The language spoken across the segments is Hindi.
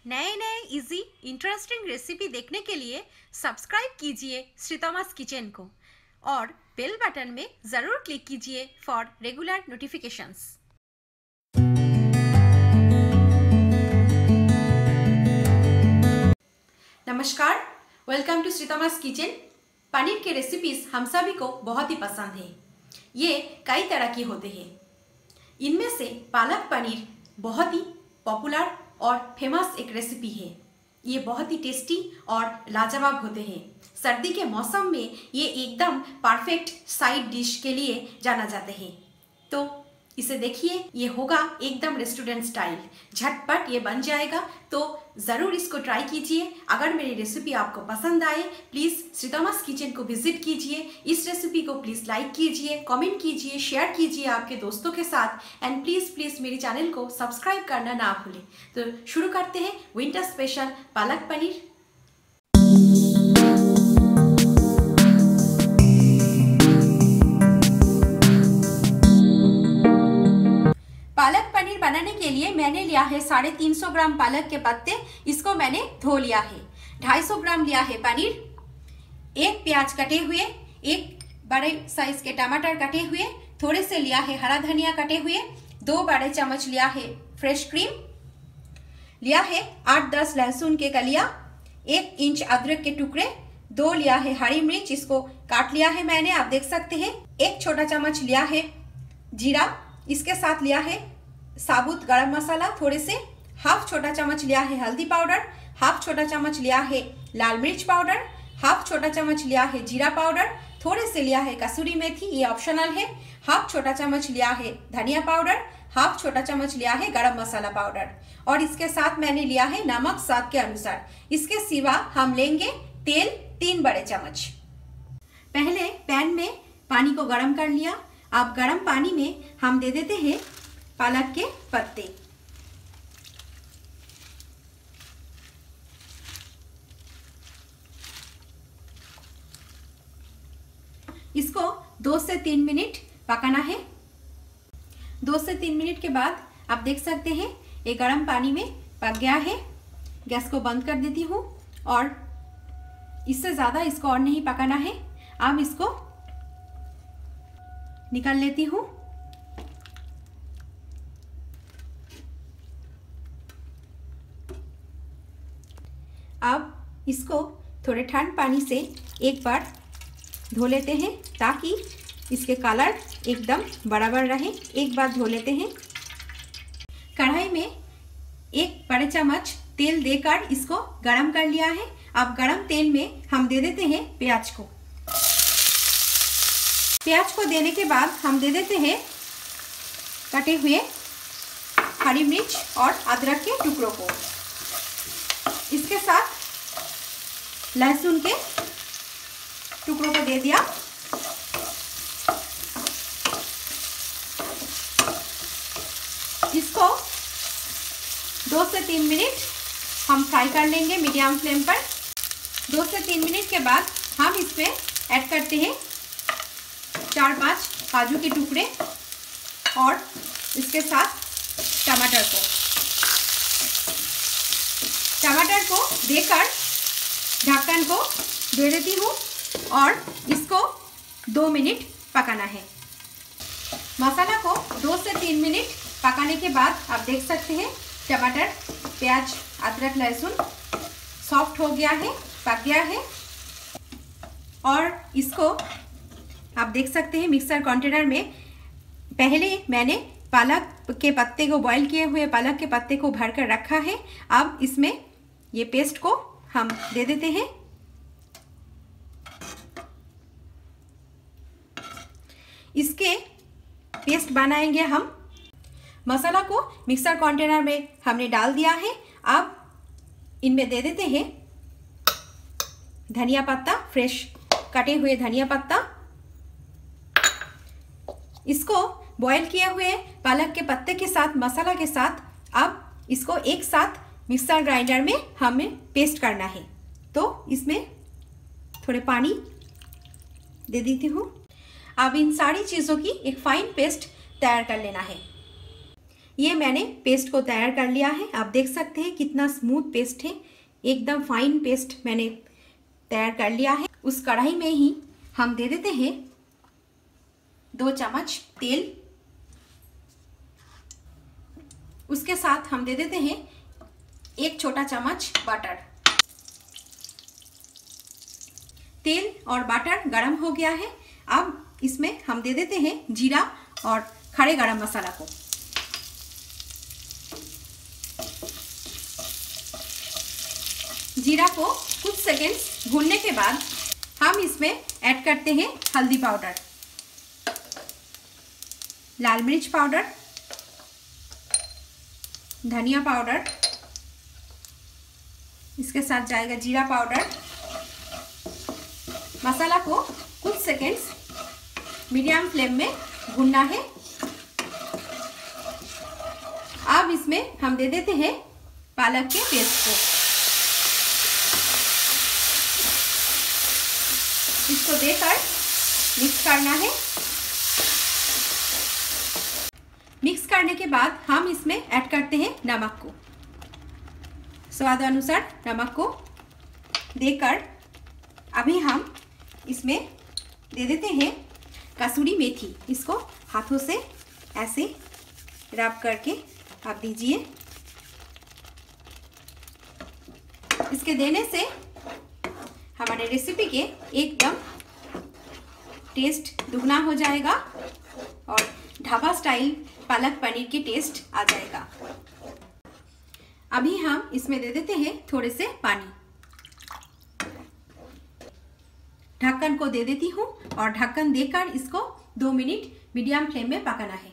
नए नए इजी इंटरेस्टिंग रेसिपी देखने के लिए सब्सक्राइब कीजिए श्रीतमास किचन को और बेल बटन में ज़रूर क्लिक कीजिए फॉर रेगुलर नोटिफिकेशंस। नमस्कार, वेलकम टू श्रीतमास किचन। पनीर के रेसिपीज हम सभी को बहुत ही पसंद है। ये कई तरह की होते हैं। इनमें से पालक पनीर बहुत ही पॉपुलर और फेमस एक रेसिपी है। ये बहुत ही टेस्टी और लाजवाब होते हैं। सर्दी के मौसम में ये एकदम परफेक्ट साइड डिश के लिए जाना जाते हैं। तो इसे देखिए, ये होगा एकदम रेस्टोरेंट स्टाइल। झटपट ये बन जाएगा, तो ज़रूर इसको ट्राई कीजिए। अगर मेरी रेसिपी आपको पसंद आए, प्लीज़ श्रीतमास किचन को विजिट कीजिए। इस रेसिपी को प्लीज़ लाइक कीजिए, कमेंट कीजिए, शेयर कीजिए आपके दोस्तों के साथ एंड प्लीज़ मेरे चैनल को सब्सक्राइब करना ना भूलें। तो शुरू करते हैं विंटर स्पेशल पालक पनीर। पालक पनीर बनाने के लिए मैंने लिया है 350 ग्राम पालक के पत्ते। इसको मैंने धो लिया है। 250 ग्राम लिया है पनीर, एक प्याज कटे हुए, एक बड़े साइज के टमाटर कटे हुए, थोड़े से लिया है हरा धनिया कटे हुए, 2 बड़े चम्मच लिया है फ्रेश क्रीम, लिया है 8-10 लहसुन के कलियां, 1 इंच अदरक के टुकड़े, 2 लिया है हरी मिर्च, इसको काट लिया है मैंने, आप देख सकते हैं। 1 छोटा चम्मच लिया है जीरा, इसके साथ लिया है साबुत गरम मसाला थोड़े से, 1/2 छोटा चम्मच लिया है हल्दी पाउडर, 1/2 छोटा चम्मच लिया है लाल मिर्च पाउडर, 1/2 छोटा चम्मच लिया है जीरा पाउडर, थोड़े से लिया है कसूरी मेथी, ये ऑप्शनल है, 1/2 छोटा चम्मच लिया है धनिया पाउडर, 1/2 छोटा चम्मच लिया है गरम मसाला पाउडर और इसके साथ मैंने लिया है नमक स्वाद के अनुसार। इसके सिवा हम लेंगे तेल 3 बड़े चम्मच। पहले पैन में पानी को गर्म कर लिया। अब गर्म पानी में हम दे देते हैं पालक के पत्ते। इसको 2 से 3 मिनट पकाना है। 2 से 3 मिनट के बाद आप देख सकते हैं ये गर्म पानी में पक गया है। गैस को बंद कर देती हूँ और इससे ज़्यादा इसको और नहीं पकाना है। अब इसको निकाल लेती हूँ। अब इसको थोड़े ठंड पानी से एक बार धो लेते हैं ताकि इसके कलर एकदम बराबर रहे। एक बार धो लेते हैं। कढ़ाई में 1 बड़े चम्मच तेल देकर इसको गरम कर लिया है। अब गरम तेल में हम दे देते हैं प्याज को। प्याज को देने के बाद हम दे देते हैं कटे हुए हरी मिर्च और अदरक के टुकड़ों को। इसके साथ लहसुन के टुकड़ों को दे दिया। इसको 2 से 3 मिनट हम फ्राई कर लेंगे मीडियम फ्लेम पर। 2 से 3 मिनट के बाद हम इसमें ऐड करते हैं 4-5 काजू के टुकड़े और इसके साथ टमाटर को देकर ढक्कन को दे देती हूँ और इसको 2 मिनट पकाना है। मसाला को 2 से 3 मिनट पकाने के बाद आप देख सकते हैं टमाटर, प्याज, अदरक, लहसुन सॉफ्ट हो गया है, पक गया है और इसको आप देख सकते हैं मिक्सर कंटेनर में पहले मैंने पालक के पत्ते को, बॉईल किए हुए पालक के पत्ते को भरकर रखा है। अब इसमें ये पेस्ट को हम दे देते हैं। इसके पेस्ट बनाएंगे हम। मसाला को मिक्सर कंटेनर में हमने डाल दिया है। अब इनमें दे देते हैं धनिया पत्ता, फ्रेश कटे हुए धनिया पत्ता। इसको बॉईल किए हुए पालक के पत्ते के साथ, मसाला के साथ अब इसको एक साथ मिक्सर ग्राइंडर में हमें पेस्ट करना है। तो इसमें थोड़े पानी दे देती हूँ। अब इन सारी चीज़ों की एक फाइन पेस्ट तैयार कर लेना है। ये मैंने पेस्ट को तैयार कर लिया है। आप देख सकते हैं कितना स्मूथ पेस्ट है, एकदम फाइन पेस्ट मैंने तैयार कर लिया है। उस कढ़ाई में ही हम दे देते हैं 2 चम्मच तेल। उसके साथ हम दे देते हैं 1 छोटा चम्मच बटर। तेल और बटर गरम हो गया है। अब इसमें हम दे देते हैं जीरा और खड़े गरम मसाला को। जीरा को कुछ सेकंड्स भूनने के बाद हम इसमें ऐड करते हैं हल्दी पाउडर, लाल मिर्च पाउडर, धनिया पाउडर, इसके साथ जाएगा जीरा पाउडर। मसाला को कुछ सेकंड्स मीडियम फ्लेम में भूनना है। अब इसमें हम दे देते हैं पालक के पेस्ट को। इसको देकर मिक्स करना है। मिक्स करने के बाद हम इसमें ऐड करते हैं नमक को। स्वाद अनुसार नमक को देकर अभी हम इसमें दे देते हैं कसूरी मेथी। इसको हाथों से ऐसे रब करके आप दीजिए। इसके देने से हमारे रेसिपी के एकदम टेस्ट दुगना हो जाएगा और ढाबा स्टाइल पालक पनीर की टेस्ट आ जाएगा। अभी हम इसमें दे देते हैं थोड़े से पानी। ढक्कन को दे देती हूँ और ढक्कन देकर इसको 2 मिनट मीडियम फ्लेम में पकाना है।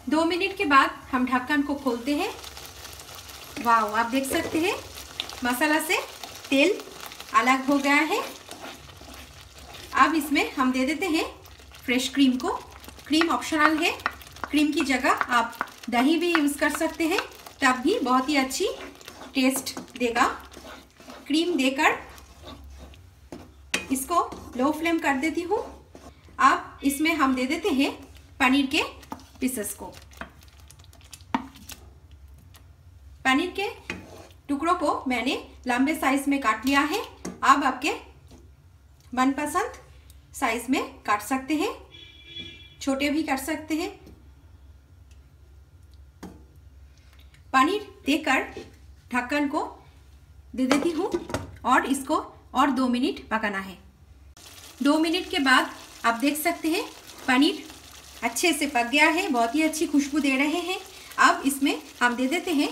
2 मिनट के बाद हम ढक्कन को खोलते हैं। वाह, आप देख सकते हैं मसाला से तेल अलग हो गया है। अब इसमें हम दे देते हैं फ्रेश क्रीम को। क्रीम ऑप्शनल है, क्रीम की जगह आप दही भी यूज़ कर सकते हैं, तब भी बहुत ही अच्छी टेस्ट देगा। क्रीम देकर इसको लो फ्लेम कर देती हूँ। अब इसमें हम दे देते हैं पनीर के पीसेस को। पनीर के टुकड़ों को मैंने लंबे साइज में काट लिया है। आप आपके मनपसंद साइज में काट सकते हैं, छोटे भी काट सकते हैं। पनीर देकर ढक्कन को दे देती हूँ और इसको और 2 मिनट पकाना है। 2 मिनट के बाद आप देख सकते हैं पनीर अच्छे से पक गया है, बहुत ही अच्छी खुशबू दे रहे हैं। अब इसमें हम दे देते हैं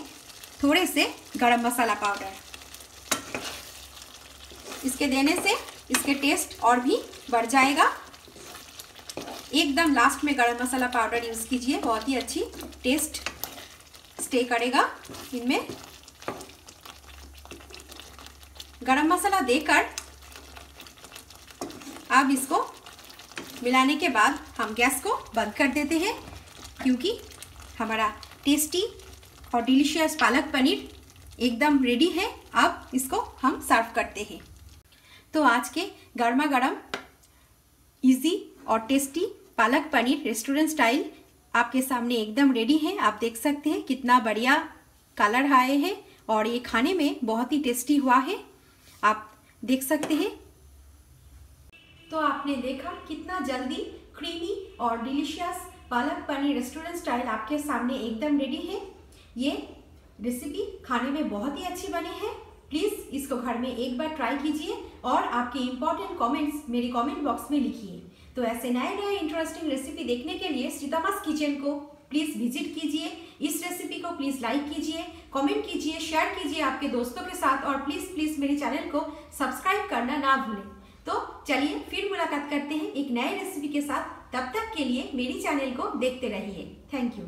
थोड़े से गरम मसाला पाउडर। इसके देने से इसके टेस्ट और भी बढ़ जाएगा। एकदम लास्ट में गरम मसाला पाउडर यूज़ कीजिए, बहुत ही अच्छी टेस्ट स्टे करेगा इनमें। गरम मसाला देकर अब इसको मिलाने के बाद हम गैस को बंद कर देते हैं, क्योंकि हमारा टेस्टी और डिलीशियस पालक पनीर एकदम रेडी है। अब इसको हम सर्व करते हैं। तो आज के गर्मा गर्म इजी और tasty palak paneer restaurant style आपके सामने एकदम रेडी है। आप देख सकते हैं कितना बढ़िया कलर आए हैं और ये खाने में बहुत ही टेस्टी हुआ है, आप देख सकते हैं। तो आपने देखा कितना जल्दी क्रीमी और delicious palak paneer restaurant style आपके सामने एकदम रेडी है। ये रेसिपी खाने में बहुत ही अच्छी बनी है। प्लीज़ इसको घर में एक बार ट्राई कीजिए और आपके इंपॉर्टेंट कमेंट्स मेरे कमेंट बॉक्स में लिखिए। तो ऐसे नए नए इंटरेस्टिंग रेसिपी देखने के लिए श्रीतमास किचन को प्लीज़ विजिट कीजिए। इस रेसिपी को प्लीज़ लाइक कीजिए, कमेंट कीजिए, शेयर कीजिए आपके दोस्तों के साथ और प्लीज़ मेरे चैनल को सब्सक्राइब करना ना भूलें। तो चलिए फिर मुलाकात करते हैं एक नए रेसिपी के साथ। तब तक के लिए मेरी चैनल को देखते रहिए। Thank you.